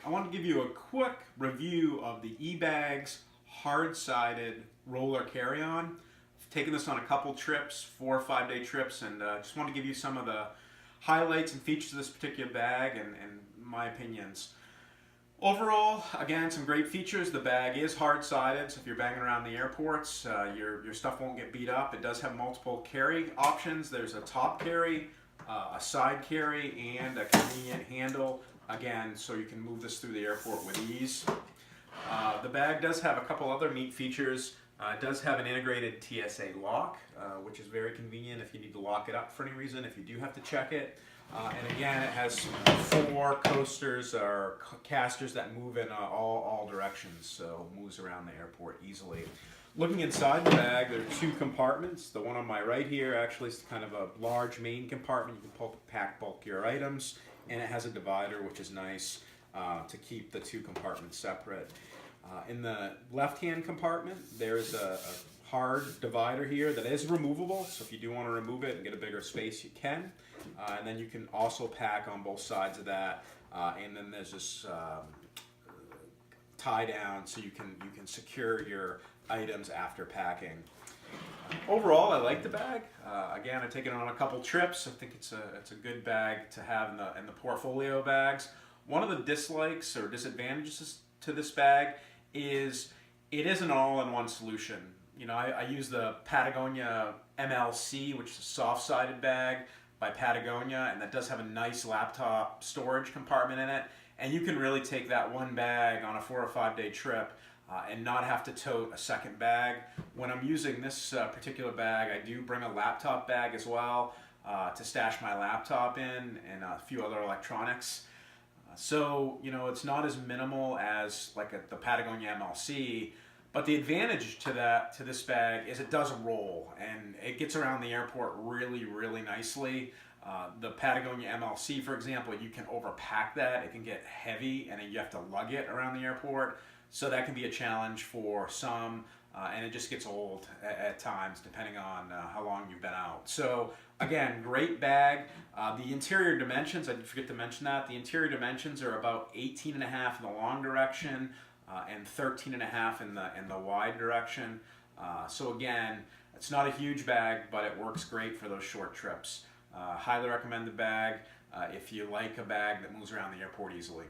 I want to give you a quick review of the EBags hard-sided roller carry-on. I've taken this on a couple trips, 4 or 5 day trips, and just want to give you some of the highlights and features of this particular bag and my opinions. Overall, again, some great features. The bag is hard-sided, so if you're banging around the airports, your stuff won't get beat up. It does have multiple carry options. There's a top carry, a side carry, and a convenient handle, again, so you can move this through the airport with ease. The bag does have a couple other neat features. It does have an integrated TSA lock, which is very convenient if you need to lock it up for any reason, if you do have to check it. And again, it has 4 coasters or casters that move in all directions, so it moves around the airport easily. Looking inside the bag, there are 2 compartments. The one on my right here actually is kind of a large main compartment. You can pack bulkier items, and it has a divider, which is nice to keep the 2 compartments separate. In the left-hand compartment, there's a hard divider here that is removable, so if you do want to remove it and get a bigger space, you can. And then you can also pack on both sides of that, and then there's this tie down so you can secure your items after packing. Overall, I like the bag. Again, I've taken it on a couple trips. I think it's a good bag to have in the portfolio bags. One of the dislikes or disadvantages to this bag is it is an all-in-one solution. You know, I use the Patagonia MLC, which is a soft-sided bag by Patagonia, and that does have a nice laptop storage compartment in it. And you can really take that one bag on a 4 or 5 day trip and not have to tote a second bag. When I'm using this particular bag, I do bring a laptop bag as well to stash my laptop in and a few other electronics. So, you know, it's not as minimal as like the Patagonia MLC, but the advantage to this bag is it does roll and it gets around the airport really, really nicely. The Patagonia MLC, for example, you can overpack that. It can get heavy and then you have to lug it around the airport. So that can be a challenge for some, and it just gets old at times depending on how long you've been out. So again, great bag. The interior dimensions, I did forget to mention that. The interior dimensions are about 18.5 in the long direction and 13.5 in the wide direction. So again, it's not a huge bag, but it works great for those short trips. Highly recommend the bag if you like a bag that moves around the airport easily.